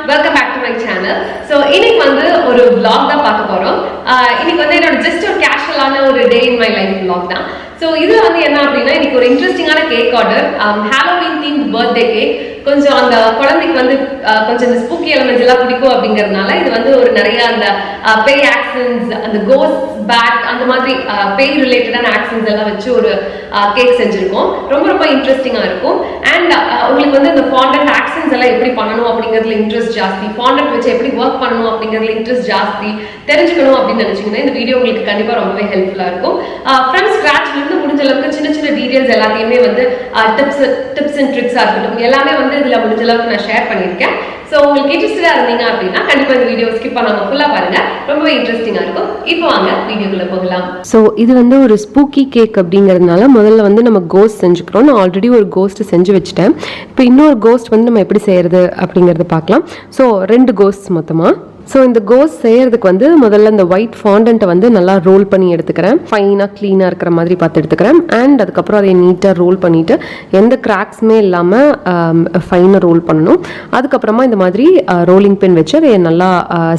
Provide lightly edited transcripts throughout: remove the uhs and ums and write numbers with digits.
Welcome back to my channel. So இன்னைக்கு வந்து ஒரு vlog தான் பார்க்க போறோம். இன்னைக்கு வந்து என்னோட just ஒரு casual-ஆன ஒரு day in my life vlog தான். So இதுல வந்து என்ன அப்படின்னா இன்னைக்கு ஒரு இன்ட்ரெஸ்டிங்கான cake order, Halloween themed birthday cake. கொஞ்சம் அந்த குழந்தைக்கு வந்து கொஞ்சம் இந்த ஸ்பூக்கி எலிமெண்ட்ஸ் எல்லாம் பிடிக்கும் அப்படிங்கறதுனால இது வந்து ஒரு நிறைய அந்த பேய் ஆக்சன்ஸ், அந்த கோஸ்ட் பேட், அந்த மாதிரி பேய் ரிலேட்டடான ஆக்சன்ஸ் எல்லாம் வச்சு ஒரு கேக் செஞ்சிருக்கோம். ரொம்ப ரொம்ப இன்ட்ரெஸ்டிங்கா இருக்கும். அண்ட் உங்களுக்கு வந்து இந்த ஃபாண்டன்ட் ஆக்சன்ஸ் எல்லாம் எப்படி பண்ணணும் அப்படிங்கிறதுல இன்ட்ரெஸ்ட் ஜாஸ்தி, ஃபாண்டன்ட் வச்சு எப்படி ஒர்க் பண்ணணும் அப்படிங்கிறதுல இன்ட்ரெஸ்ட் ஜாஸ்தி தெரிஞ்சுக்கணும் அப்படின்னு நினைச்சீங்கன்னா இந்த வீடியோ உங்களுக்கு கண்டிப்பா ரொம்பவே ஹெல்ப்ஃபுல்லா இருக்கும். ஃப்ரம் ஸ்கிராச்ல இருந்து முடிஞ்ச அளவுக்கு சின்ன சின்ன டீடைல்ஸ் எல்லாத்தையுமே வந்து டிப்ஸ் அண்ட் ட்ரிக்ஸா இருக்கட்டும் எல்லாமே வந்து இதுல முடிஞ்ச அளவுக்கு நான் ஷேர் பண்ணியிருக்கேன். ஸோ உங்களுக்கு இன்ட்ரெஸ்டா இருந்தீங்க அப்படின்னா கண்டிப்பா இந்த வீடியோ ஸ்கிப் பண்ணாம ஃபுல்லா பாருங்க, ரொம்பவே இன்ட்ரெஸ்டிங்கா இருக்கும். இப்போ வாங்க வீடியோக்குள்ள போகலாம். ஸோ இது வந்து ஒரு ஸ்பூக்கி கேக் அப்படிங்கிறதுனால முதல்ல வந்து நம்ம கோஸ்ட் செஞ்சுக்கிறோம். நான் ஆல்ரெடி ஒரு கோஸ்ட் செஞ்சு வச்சுட்டேன். இப்போ இன்னொரு கோஸ்ட் வந்து நம்ம எப்படி செய்யறது அப்படிங்கறத பார்க்கலாம். ஸோ 2 கோஸ்ட் மொத்தமா. ஸோ இந்த கோஸ்ட் செய்யறதுக்கு வந்து முதல்ல இந்த ஒயிட் ஃபாண்டன்ட்டை வந்து நல்லா ரோல் பண்ணி எடுத்துக்கிறேன். ஃபைனாக க்ளீனாக இருக்கிற மாதிரி பார்த்து எடுத்துக்கிறேன். அண்ட் அதுக்கப்புறம் அதை நீட்டாக ரோல் பண்ணிவிட்டு எந்த கிராக்ஸுமே இல்லாமல் ஃபைனாக ரோல் பண்ணணும். அதுக்கப்புறமா இந்த மாதிரி ரோலிங் பென் வச்சு அதை நல்லா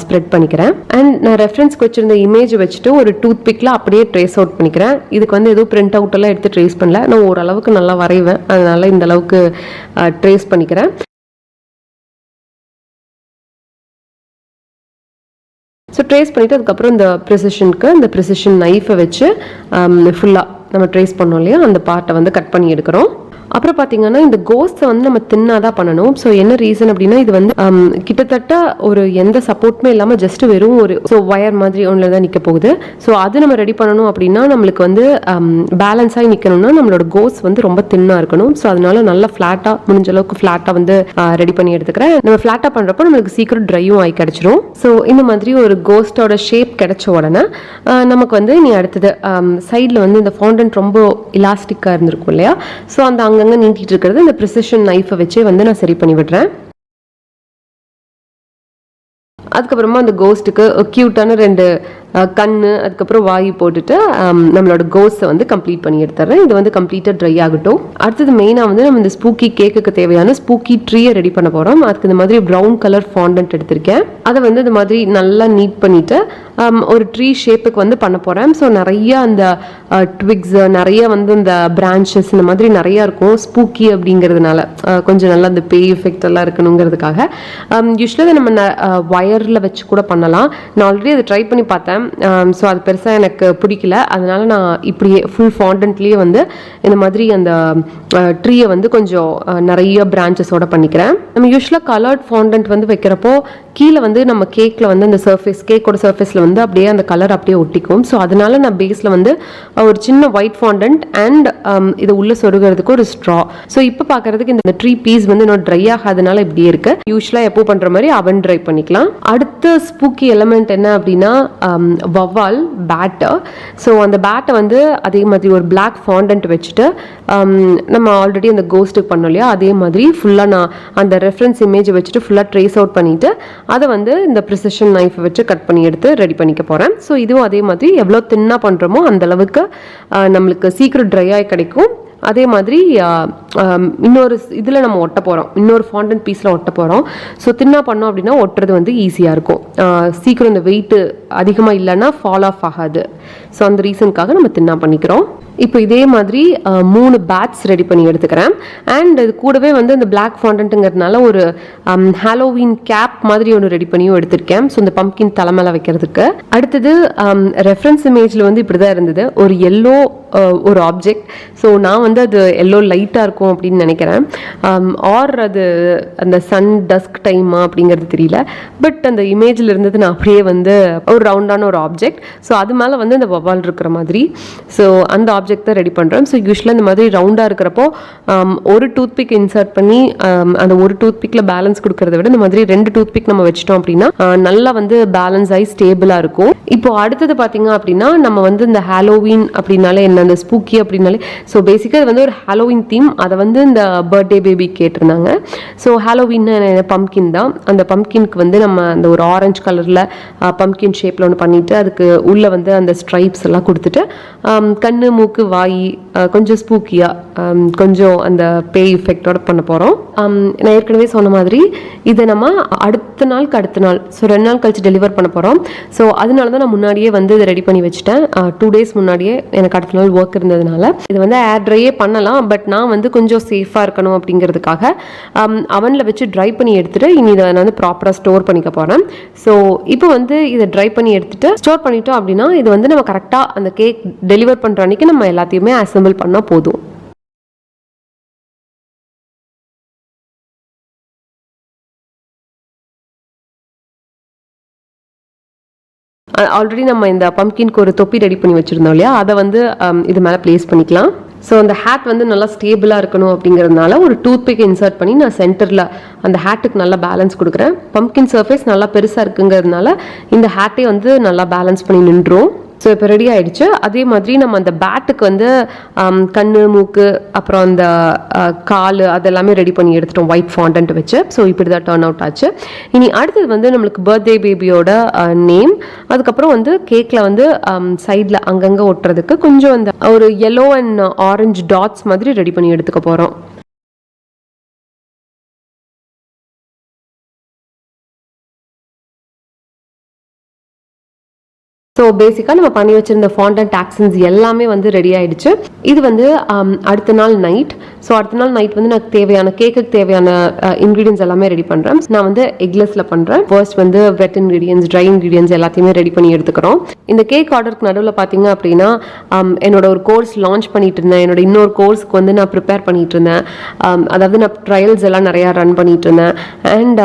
ஸ்ப்ரெட் பண்ணிக்கிறேன். அண்ட் நான் ரெஃபரன்ஸ்க்கு வச்சுருந்த இமேஜ் வச்சுட்டு ஒரு டூத் பிக்கில் அப்படியே ட்ரேஸ் அவுட் பண்ணிக்கிறேன். இதுக்கு வந்து எதுவும் பிரிண்ட் அவுட் எல்லாம் எடுத்து ட்ரேஸ் பண்ணல, நான் ஓரளவுக்கு நல்லா வரைவேன், அதனால இந்த அளவுக்கு ட்ரேஸ் பண்ணிக்கிறேன். ஸோ ட்ரேஸ் பண்ணிவிட்டு அதுக்கப்புறம் இந்த ப்ரிசிஷன் நைஃபை வச்சு ஃபுல்லாக நம்ம ட்ரேஸ் பண்ணோம் இல்லையா, அந்த பார்ட்டை வந்து கட் பண்ணி எடுக்கிறோம். அப்புறம் பார்த்தீங்கன்னா இந்த கோஸ்ட்டை வந்து நம்ம தின்னாதான் பண்ணணும். ஸோ என்ன ரீசன் அப்படின்னா இது வந்து கிட்டத்தட்ட ஒரு எந்த சப்போர்ட்டுமே இல்லாமல் ஜஸ்ட் வெறும் ஒரு ஒயர் மாதிரி ஒன்றில் தான் நிற்க போகுது. ஸோ அது நம்ம ரெடி பண்ணணும் அப்படின்னா நம்மளுக்கு வந்து பேலன்ஸாகி நிற்கணும்னா நம்மளோட கோஸ்ட் வந்து ரொம்ப தின்னாக இருக்கணும். ஸோ அதனால நல்லா ஃப்ளாட்டாக முடிஞ்ச அளவுக்கு ஃப்ளாட்டாக வந்து ரெடி பண்ணி எடுத்துக்கிறேன். நம்ம ஃப்ளாட்டாக பண்ணுறப்போ நம்மளுக்கு சீக்கிரம் ட்ரையும் ஆகி கிடச்சிரும். ஸோ இந்த மாதிரி ஒரு கோஸ்டோட ஷேப் கிடைச்ச உடனே நமக்கு வந்து நீ அடுத்தது சைடில் வந்து இந்த ஃபாண்டன்ட் ரொம்ப இலாஸ்டிக்காக இருந்திருக்கும் இல்லையா, ஸோ அந்த அங்கங்கே நீட்டிட்டு இருக்கிறது இந்த ப்ரிசிஷன் நைஃபை வச்சே வந்து நான் சரி பண்ணி விடுறேன். அதுக்கப்புறமா அந்த கோஸ்ட்டுக்கு கியூட்டான 2 கண்ணு அதுக்கப்புறம் வாயு போட்டுட்டு நம்மளோட கோஸ்ட்டை வந்து கம்ப்ளீட் பண்ணி எடுத்துறேன். இது வந்து கம்ப்ளீட்டாக ட்ரை ஆகட்டும். அடுத்தது மெயினாக வந்து நம்ம இந்த ஸ்பூக்கி கேக்குக்கு தேவையான ஸ்பூக்கி ட்ரீயை ரெடி பண்ண போகிறோம். அதுக்கு இந்த மாதிரி ப்ரௌன் கலர் ஃபாண்டன்ட் எடுத்திருக்கேன். அதை வந்து இந்த மாதிரி நல்லா நீட் பண்ணிட்டு ஒரு ட்ரீ ஷேப்புக்கு வந்து பண்ண போகிறேன். ஸோ நிறைய அந்த ட்விக்ஸ், நிறைய வந்து இந்த பிரான்ச்சஸ் இந்த மாதிரி நிறையா இருக்கும். ஸ்பூக்கி அப்படிங்கிறதுனால கொஞ்சம் நல்லா அந்த பேய் எஃபெக்ட் எல்லாம் இருக்கணுங்கிறதுக்காக யூஸ்வலாக நம்ம வயரில் வச்சு கூட பண்ணலாம். நான் ஆல்ரெடி அதை ட்ரை பண்ணி பார்த்தேன். ஸோ அது பெருசாக எனக்கு பிடிக்கல, அதனால நான் இப்படியே ஃபுல் ஃபாண்டன்ட்லேயே வந்து இந்த மாதிரி அந்த ட்ரீயை வந்து கொஞ்சம் நிறைய பிரான்ச்சஸோட பண்ணிக்கிறேன். நம்ம யூஸ்வலாக கலர்ட் ஃபாண்டன்ட் வந்து வைக்கிறப்போ கீழே வந்து நம்ம கேக்கில் வந்து அந்த கேக்கோட சர்ஃபேஸில் வந்து அப்படியே அந்த கலர் அப்படியே ஒட்டிக்கும். ஸோ அதனால நான் பேஸில் வந்து ஒரு சின்ன ஒயிட் ஃபாண்டன்ட் அண்ட் இதை உள்ளே சொருகிறதுக்கு ஒரு ஸ்ட்ரா. ஸோ இப்போ பார்க்கறதுக்கு இந்த ட்ரீ பீஸ் வந்து இன்னும் ட்ரை ஆகாதனால இப்படியே இருக்கு. யூஸ்வலாக எப்போ பண்ணுற மாதிரி அவன் ட்ரை பண்ணிக்கலாம். அடுத்த ஸ்பூக்கி எலிமெண்ட் என்ன அப்படின்னா வவ்வால் பேட்டர். ஸோ அந்த பேட்டை வந்து அதே மாதிரி ஒரு பிளாக் ஃபாண்டன்ட் வச்சுட்டு நம்ம ஆல்ரெடி அந்த கோஸ்ட்டுக்கு பண்ணோம் இல்லையா, அதே மாதிரி ஃபுல்லாக நான் அந்த ரெஃபரன்ஸ் இமேஜை வச்சுட்டு ஃபுல்லாக ட்ரேஸ் அவுட் பண்ணிவிட்டு அதை வந்து இந்த ப்ரிசிஷன் நைஃப் வச்சு கட் பண்ணி எடுத்து ரெடி பண்ணிக்க போகிறேன். ஸோ இதுவும் அதே மாதிரி எவ்வளோ தின்னாக பண்ணுறோமோ அந்த அளவுக்கு நம்மளுக்கு சீக்கிரம் ட்ரை ஆகி கிடைக்கும். அதே மாதிரி இன்னொரு இதில் நம்ம ஒட்ட போகிறோம், இன்னொரு ஃபாண்டன்ட் பீஸில் ஒட்ட போகிறோம். ஸோ தின்னா பண்ணோம் அப்படின்னா ஒட்டுறது வந்து ஈஸியாக இருக்கும். சீக்கிரம் இந்த வெயிட்டு அதிகமாக இல்லைன்னா ஃபால் ஆஃப் ஆகாது. ஸோ அந்த ரீசனுக்காக நம்ம தின்னா பண்ணிக்கிறோம். இப்போ இதே மாதிரி 3 பேட்ஸ் ரெடி பண்ணி எடுத்துக்கிறேன். அண்ட் இது கூடவே வந்து இந்த பிளாக் ஃபாண்டன்ட்டுங்கிறதுனால ஒரு ஹாலோவீன் கேப் மாதிரி ஒன்று ரெடி பண்ணியும் எடுத்திருக்கேன். ஸோ இந்த பம்ப்கின் தலைமையில வைக்கிறதுக்கு. அடுத்தது ரெஃபரன்ஸ் இமேஜில் வந்து இப்படி தான் இருந்தது, ஒரு எல்லோ ஒரு ஆப்ஜெக்ட். ஸோ நான் வந்து அது எல்லோ லைட்டாக இருக்கும் அப்படின்னு நினைக்கிறேன். ஆர் அது அந்த சன் டஸ்க் டைமா அப்படிங்கிறது தெரியல. பட் அந்த இமேஜில் இருந்தது நான் அப்படியே வந்து ஒரு ரவுண்டான ஒரு ஆப்ஜெக்ட். ஸோ அது மேலே வந்து இந்த வவ்வால் இருக்கிற மாதிரி. ஸோ அந்த ஆப்ஜெக்ட் தான் ரெடி பண்ணுறேன். ஸோ யூஸ்வலாக இந்த மாதிரி ரவுண்டாக இருக்கிறப்போ ஒரு டூத் பிக் இன்சர்ட் பண்ணி அந்த ஒரு டூத் பிக்கில் பேலன்ஸ் கொடுக்கறத விட இந்த மாதிரி 2 டூத் பிக் நம்ம வச்சிட்டோம் அப்படின்னா நல்லா வந்து பேலன்ஸ் ஆகி ஸ்டேபிளாக இருக்கும். இப்போ அடுத்தது பார்த்தீங்க அப்படின்னா நம்ம வந்து இந்த ஹாலோவீன் அப்படின்னாலே என்ன, அந்த ஸ்பூக்கி அப்படின்னாலே ஸோ பேசிக்காக இது வந்து ஒரு ஹாலோவீன் தீம். அதை வந்து இந்த பர்த்டே பேபி கேட்டிருந்தாங்க. ஸோ ஹாலோவீன் பம்ப்கின் தான். அந்த பம்ப்கின்க்கு வந்து நம்ம அந்த ஒரு ஆரஞ்சு கலரில் பம்ப்கின் ஷேப்பில் ஒன்று பண்ணிவிட்டு அதுக்கு உள்ளே வந்து அந்த ஸ்ட்ரைப்ஸ் எல்லாம் கொடுத்துட்டு கண்ணு மூக்கு மூக்கு வாய் கொஞ்சம் ஸ்பூக்கியாக கொஞ்சம் அந்த பேய் எஃபெக்டோட பண்ண போகிறோம். நான் ஏற்கனவே சொன்ன மாதிரி இதை நம்ம அடுத்த நாள் ஸோ 2 நாள் கழிச்சு டெலிவர் பண்ண போகிறோம். ஸோ அதனால தான் நான் முன்னாடியே வந்து இதை ரெடி பண்ணி வச்சுட்டேன். 2 days முன்னாடியே எனக்கு அடுத்த நாள் ஒர்க் இருந்ததுனால இது வந்து ஏர் ட்ரையே பண்ணலாம். பட் நான் வந்து கொஞ்சம் சேஃபாக இருக்கணும் அப்படிங்கிறதுக்காக அவனில் வச்சு ட்ரை பண்ணி எடுத்துகிட்டு இனி இதை நான் வந்து ப்ராப்பராக ஸ்டோர் பண்ணிக்க போகிறேன். ஸோ இப்போ வந்து இதை ட்ரை பண்ணி எடுத்துகிட்டு ஸ்டோர் பண்ணிட்டோம் அப்படின்னா இது வந்து நம்ம கரெக்டாக அந்த கேக் டெலிவர் பண்ணுற அன்றைக்கி நம்ம எல்லாத்தையுமே அசெம்பிள் பண்ணால் போதும். ஆல்ரெடி நம்ம இந்த பம்ப்கின்க்கு ஒரு தொப்பி ரெடி பண்ணி வச்சுருந்தோம் இல்லையா, அதை வந்து இது மேலே ப்ளேஸ் பண்ணிக்கலாம். ஸோ அந்த ஹேட் வந்து நல்லா ஸ்டேபிளாக இருக்கணும் அப்படிங்கிறதுனால ஒரு டூத்பிக் இன்சர்ட் பண்ணி நான் சென்டரில் அந்த ஹேட்டுக்கு நல்லா பேலன்ஸ் கொடுக்குறேன். பம்ப்கின் சர்ஃபேஸ் நல்லா பெருசாக இருக்குங்கிறதுனால இந்த ஹேட்டே வந்து நல்லா பேலன்ஸ் பண்ணி நின்றும். ஸோ இப்போ ரெடி ஆகிடுச்சு. அதே மாதிரி நம்ம அந்த பேட்டுக்கு வந்து கண் மூக்கு அப்புறம் அந்த கால் அதெல்லாமே ரெடி பண்ணி எடுத்துட்டோம் ஒயிட் ஃபாண்டன்ட் வச்சு. ஸோ இப்படி தான் டர்ன் அவுட் ஆச்சு. இனி அடுத்தது வந்து நம்மளுக்கு பர்த்டே பேபியோட நேம், அதுக்கப்புறம் வந்து கேக்கில் வந்து சைடில் அங்கங்கே ஒட்டுறதுக்கு கொஞ்சம் அந்த ஒரு yellow and orange டாட்ஸ் மாதிரி ரெடி பண்ணி எடுத்துக்க போகிறோம். ஸோ பேசிக்காக நம்ம பண்ணி வச்சுருந்த ஃபாண்டன்ட் ஆக்சன்ஸ் எல்லாமே வந்து ரெடி ஆகிடுச்சு. இது வந்து அடுத்த நாள் நைட். ஸோ அடுத்த நாள் நைட் வந்து எனக்கு தேவையான கேக்குக்கு தேவையான இன்க்ரீடியன்ஸ் எல்லாமே ரெடி பண்ணுறேன். நான் வந்து எக்லெஸில் பண்ணுறேன். ஃபர்ஸ்ட் வந்து வெட் இன்க்ரீடியன்ஸ் ட்ரை இன்க்ரீடியன்ஸ் எல்லாத்தையுமே ரெடி பண்ணி எடுத்துக்கிறோம். இந்த கேக் ஆர்டருக்கு நடுவில் பார்த்தீங்க அப்படின்னா என்னோட ஒரு கோர்ஸ் லான்ச் பண்ணிட்டு இருந்தேன். என்னோட இன்னொரு கோர்ஸ்க்கு வந்து நான் ப்ரிப்பேர் பண்ணிட்டு இருந்தேன். அதாவது நான் ட்ரையல்ஸ் எல்லாம் நிறையா ரன் பண்ணிட்டு இருந்தேன். அண்ட்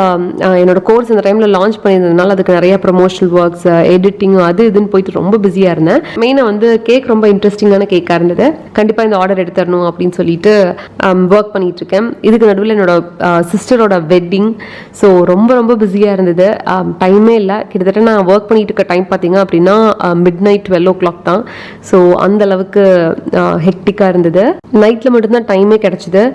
என்னோட கோர்ஸ் அந்த டைமில் லான்ச் பண்ணியிருந்ததுனால அதுக்கு நிறைய ப்ரொமோஷனல் ஒர்க்ஸ் எடிட்டிங் அது இது போயிட்டு ரொம்ப பிஸியா இருந்தேன். மெயினா வந்து கேக் ரொம்ப இன்ட்ரெஸ்டிங்கான கேக்கா இருந்தது. கண்டிப்பா இந்த ஆர்டர் எடுத்துடணும் அப்படின்னு சொல்லிட்டு ஒர்க் பண்ணிட்டு இருக்கேன். இதுக்கு நடுவில் என்னோட சிஸ்டரோட வெட்டிங். ஸோ ரொம்ப ரொம்ப பிஸியா இருந்தது. டைமே இல்லை. கிட்டத்தட்ட நான் ஒர்க் பண்ணிட்டு இருக்க டைம் பார்த்தீங்க அப்படின்னா midnight 12 o'clock தான். ஸோ அந்த அளவுக்கு ஹெக்டிக்கா இருந்தது. நைட்ல மட்டும்தான் டைமே கிடைச்சது.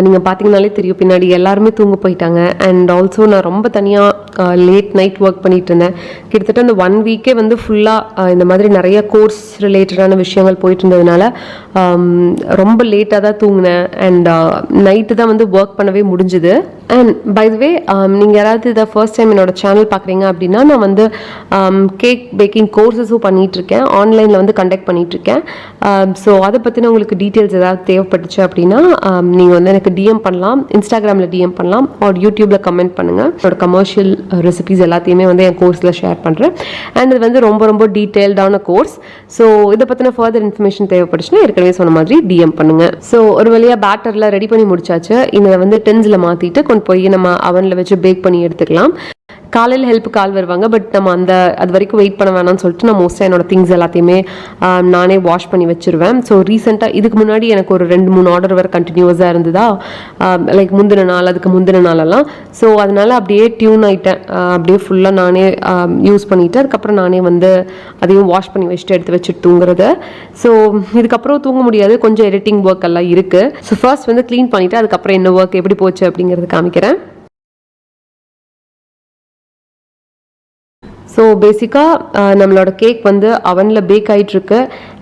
நீங்க பார்த்தீங்கன்னாலே தெரியும் பின்னாடி எல்லாருமே தூங்க போயிட்டாங்க. அண்ட் ஆல்சோ நான் ரொம்ப தனியாக லேட் நைட் ஒர்க் பண்ணிட்டு இருந்தேன். கிட்டத்தட்ட அந்த 1 வீக்கே வந்து ஃபுல்லாக இந்த மாதிரி நிறைய கோர்ஸ் ரிலேட்டடான விஷயங்கள் போயிட்டு இருந்ததுனால ரொம்ப லேட்டாக தான் தூங்கினேன். அண்ட் நைட்டு தான் வந்து ஒர்க் பண்ணவே முடிஞ்சுது. அண்ட் பை த வே நீங்கள் யாராவது இதை ஃபர்ஸ்ட் டைம் என்னோட சேனல் பார்க்குறீங்க அப்படின்னா நான் வந்து கேக் பேக்கிங் கோர்சஸும் பண்ணிகிட்ருக்கேன். ஆன்லைனில் வந்து கண்டக்ட் பண்ணிகிட்ருக்கேன். ஸோ அதை பற்றின உங்களுக்கு டீட்டெயில்ஸ் ஏதாவது தேவைப்பட்டுச்சு அப்படின்னா நீங்கள் வந்து எனக்கு டிஎம் பண்ணலாம். இன்ஸ்டாகிராமில் டிஎம் பண்ணலாம். ஒரு யூடியூப்பில் கமெண்ட் பண்ணுங்கள். என்னோட கமர்ஷியல் ரெசிபிஸ் எல்லாத்தையுமே வந்து என் கோர்ஸில் ஷேர் பண்ணுறேன். அண்ட் இது வந்து ரொம்ப ரொம்ப டீட்டெயில்டான கோர்ஸ். ஸோ இதை பற்றின ஃபர்தர் இன்ஃபர்மேஷன் தேவைப்பட்டுச்சுன்னா ஏற்கனவே சொன்ன மாதிரி டிஎம் பண்ணுங்க. ஸோ ஒரு வழியாக பேட்டரில் ரெடி பண்ணி முடிச்சாச்சு. இதை வந்து டென்ஸில் மாற்றிட்டு கொண்டு போய் நம்ம அவனில் வச்சு பேக் பண்ணி எடுத்துக்கலாம். காலையில் ஹெல்ப்புக்கு ஆள் வருவாங்க. பட் நம்ம அது வரைக்கும் வெயிட் பண்ண வேணாம்னு சொல்லிட்டு நான் மோஸ்ட்டாக என்னோட திங்ஸ் எல்லாத்தையுமே நானே வாஷ் பண்ணி வச்சுருவேன். ஸோ ரீசெண்டாக இதுக்கு முன்னாடி எனக்கு ஒரு 2-3 ஆர்டர் வர கண்டினியூஸாக இருந்ததா, லைக் முந்தின நாள் அதுக்கு முந்தின நாளெல்லாம். ஸோ அதனால் அப்படியே டியூன் ஆகிட்டேன். அப்படியே ஃபுல்லாக நானே யூஸ் பண்ணிவிட்டு அதுக்கப்புறம் நானே வந்து அதையும் வாஷ் பண்ணி வச்சுட்டு எடுத்து வச்சுட்டு தூங்குறது. ஸோ இதுக்கப்புறம் தூங்க முடியாது. கொஞ்சம் எடிட்டிங் ஒர்க் எல்லாம் இருக்குது. ஸோ ஃபர்ஸ்ட் வந்து க்ளீன் பண்ணிவிட்டு அதுக்கப்புறம் என்ன ஒர்க் எப்படி போச்சு அப்படிங்கிறது காமிக்கிறேன். ஸோ பேசிக்காக நம்மளோட கேக் வந்து அவனில் பேக் ஆகிட்டுருக்கு.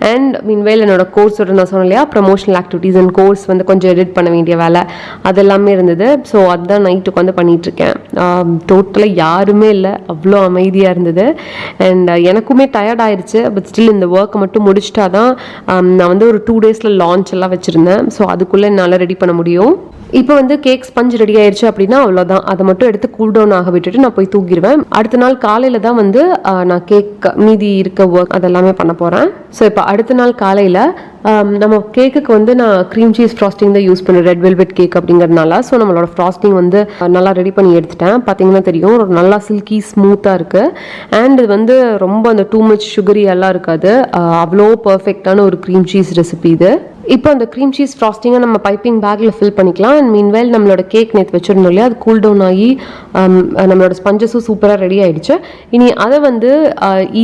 அண்ட் மீன்வேல் என்னோட கோர்ஸோட நான் சொன்னேன் இல்லையா, ப்ரமோஷனல் ஆக்டிவிட்டீஸ் அண்ட் கோர்ஸ் வந்து கொஞ்சம் எடிட் பண்ண வேண்டிய வேலை அதெல்லாமே இருந்தது. ஸோ அதுதான் நைட்டுக்கு வந்து பண்ணிகிட்ருக்கேன். டோட்டலாக யாருமே இல்லை, அவ்வளோ அமைதியாக இருந்தது. அண்ட் எனக்குமே டயர்ட் ஆயிடுச்சு. பட் ஸ்டில் இந்த ஒர்க்கை மட்டும் முடிச்சிட்டா தான் நான் வந்து ஒரு 2 days லான்ச் எல்லாம் வச்சுருந்தேன். ஸோ அதுக்குள்ளே என்னால் ரெடி பண்ண முடியும். இப்போ வந்து கேக் ஸ்பஞ்ச் ரெடி ஆயிடுச்சு அப்படின்னா அவ்வளோதான். அதை மட்டும் எடுத்து கூல் டவுன் ஆக விட்டுட்டு நான் போய் தூங்கிடுவேன். அடுத்த நாள் காலையில் தான் வந்து நான் கேக் மீதி இருக்க ஒர்க் அதெல்லாமே பண்ண போகிறேன். ஸோ இப்போ அடுத்த நாள் காலையில் நம்ம கேக்குக்கு வந்து நான் க்ரீம் சீஸ் ஃப்ராஸ்டிங் தான் யூஸ் பண்ணுறேன், ரெட் வெல்வெட் கேக் அப்படிங்கிறதுனால. ஸோ நம்மளோட ஃப்ராஸ்டிங் வந்து நல்லா ரெடி பண்ணி எடுத்துட்டேன். பார்த்தீங்கன்னா தெரியும் நல்லா சில்கி ஸ்மூத்தாக இருக்குது. அண்ட் இது வந்து ரொம்ப அந்த டூ மச் சுகரி எல்லாம் இருக்காது. அவ்வளோ பர்ஃபெக்டான ஒரு க்ரீம் சீஸ் ரெசிபி இது. இப்போ அந்த க்ரீம் சீஸ் ஃப்ராஸ்டிங்கை நம்ம பைப்பிங் பேக்கில் ஃபில் பண்ணிக்கலாம். அண்ட் மீன்வேல் நம்மளோட கேக் நேற்று வச்சுருந்தோம் இல்லையா, அது கூல் டவுன் ஆகி நம்மளோட ஸ்பஞ்சஸும் சூப்பராக ரெடி ஆகிடுச்சு. இனி அதை வந்து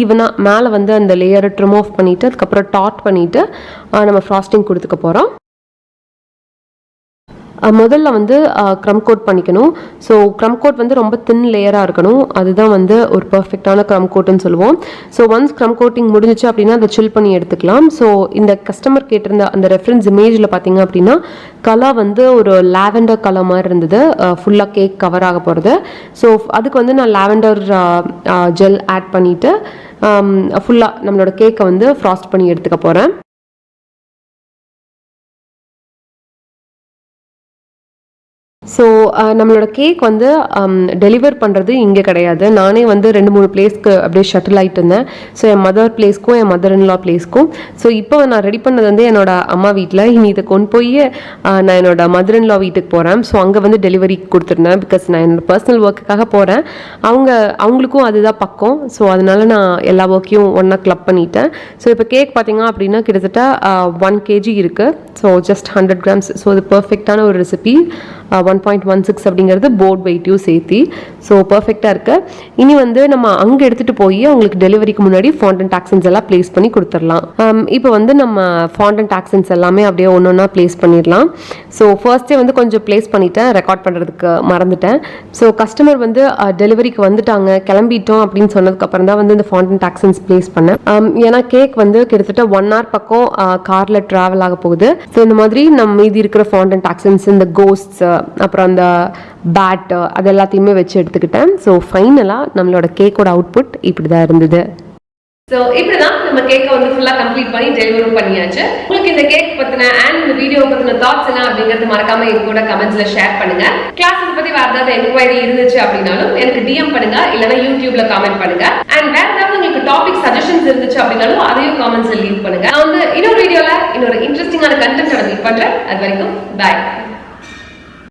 ஈவனாக மேலே வந்து அந்த லேயரை ட்ரிம் ஆஃப் பண்ணிவிட்டு அதுக்கப்புறம் டாட் பண்ணிவிட்டு நம்ம ஃப்ராஸ்டிங் கொடுத்துக்க போகிறோம். முதல்ல வந்து க்ரம் கோட் பண்ணிக்கணும். ஸோ க்ரம் கோட் வந்து ரொம்ப தின் லேயராக இருக்கணும். அதுதான் வந்து ஒரு பர்ஃபெக்டான க்ரம் கோட்டுன்னு சொல்லுவோம். ஸோ ஒன்ஸ் க்ரம் கோட்டிங் முடிஞ்சிச்சு அப்படின்னா அதை சில் பண்ணி எடுத்துக்கலாம். ஸோ இந்த கஸ்டமர் கேட்டிருந்த அந்த ரெஃபரன்ஸ் இமேஜில் பார்த்தீங்க அப்படின்னா கலர் வந்து ஒரு லாவெண்டர் கலர் மாதிரி இருந்தது, ஃபுல்லாக கேக் கவர் ஆக போகிறது. ஸோ அதுக்கு வந்து நான் லாவெண்டர் ஜெல் ஆட் பண்ணிவிட்டு ஃபுல்லாக நம்மளோட கேக்கை வந்து ஃப்ராஸ்ட் பண்ணி எடுத்துக்க போகிறேன். ஸோ நம்மளோட கேக் வந்து டெலிவர் பண்ணுறது இங்கே கிடையாது. நானே வந்து 2-3 பிளேஸ்க்கு அப்படியே ஷட்டில் ஆகிட்டு இருந்தேன். ஸோ என் மதர் பிளேஸ்க்கும் என் மதர் இன்லா பிளேஸ்க்கும். ஸோ இப்போ நான் ரெடி பண்ணது வந்து என்னோட அம்மா வீட்டில். இனி இதை கொண்டு போய் நான் என்னோட மதர் இன்லா வீட்டுக்கு போகிறேன். ஸோ அங்கே வந்து டெலிவரி கொடுத்துருந்தேன். பிகாஸ் நான் என்னோட பர்சனல் ஒர்க்குக்காக போகிறேன். அவங்களுக்கும் அதுதான் பக்கம். ஸோ அதனால நான் எல்லா ஒர்க்கையும் ஒன்றா கிளப் பண்ணிட்டேன். ஸோ இப்போ கேக் பார்த்தீங்க அப்படின்னா கிட்டத்தட்ட 1 kg இருக்குது. So just 100 grams. ஸோ இது பர்ஃபெக்டான ஒரு ரெசிபி. 1.16 அப்படிங்கிறது போர்ட் வெயிட்டையும் சேர்த்தி. ஸோ பர்ஃபெக்டாக இருக்குது. இனி வந்து நம்ம அங்கே எடுத்துகிட்டு போய் அவங்களுக்கு டெலிவரிக்கு முன்னாடி ஃபாண்டன்ட் ஆக்சன்ஸ் எல்லாம் ப்ளேஸ் பண்ணி கொடுத்துடலாம். இப்போ வந்து நம்ம ஃபாண்டன்ட் ஆக்சன்ஸ் எல்லாமே அப்படியே ஒன்று ஒன்றா ப்ளேஸ் பண்ணிடலாம். ஸோ ஃபர்ஸ்டே வந்து கொஞ்சம் ப்ளேஸ் பண்ணிட்டேன், ரெக்கார்ட் பண்ணுறதுக்கு மறந்துட்டேன். ஸோ கஸ்டமர் வந்து டெலிவரிக்கு வந்துட்டாங்க, கிளம்பிட்டோம் அப்படின்னு சொன்னதுக்கப்புறம் தான் வந்து இந்த ஃபாண்டன்ட் ஆக்சன்ஸ் ப்ளேஸ் பண்ணேன். ஏன்னா கேக் வந்து கிட்டத்தட்ட 1 hour பக்கம் காரில் ட்ராவல் ஆக போகுது. ஸோ இந்த மாதிரி நம்ம மீதி இருக்கிற ஃபாண்டன்ட் ஆக்சன்ஸ், இந்த கோஸ்ட்ஸ், அப்புறம் அந்த பேட், அது எல்லாத்தையுமே வச்சு எடுத்துக்கிட்டேன். ஸோ ஃபைனலாக நம்மளோட கேக்கோட அவுட்புட் இப்படி தான் இருந்தது. ஸோ இப்படிதான் நம்ம கேக்கை வந்து ஃபுல்லாக கம்ப்ளீட் பண்ணி டெலிவரும் பண்ணியாச்சு. உங்களுக்கு இந்த கேக் பற்றின அண்ட் இந்த வீடியோ பற்றின தாட்ஸ் என்ன அப்படிங்கிறது மறக்காம எங்க கூட கமெண்ட்ஸ்ல ஷேர் பண்ணுங்க. கிளாஸஸ் பற்றி வேறு ஏதாவது என்கொயரி இருந்துச்சு அப்படின்னாலும் எனக்கு டிஎம் பண்ணுங்க, இல்லைன்னா யூடியூப்ல கமெண்ட் பண்ணுங்க. அண்ட் வேற ஏதாவது உங்களுக்கு டாபிக் சஜஷன்ஸ் இருந்துச்சு அப்படின்னாலும் அதையும் கமெண்ட்ஸ்ல லீவ் பண்ணுங்க. நான் வந்து இன்னொரு வீடியோல இன்னொரு இன்ட்ரெஸ்டிங்கான கண்டென்ட் மீட் பண்றேன். அது வரைக்கும் பாய்.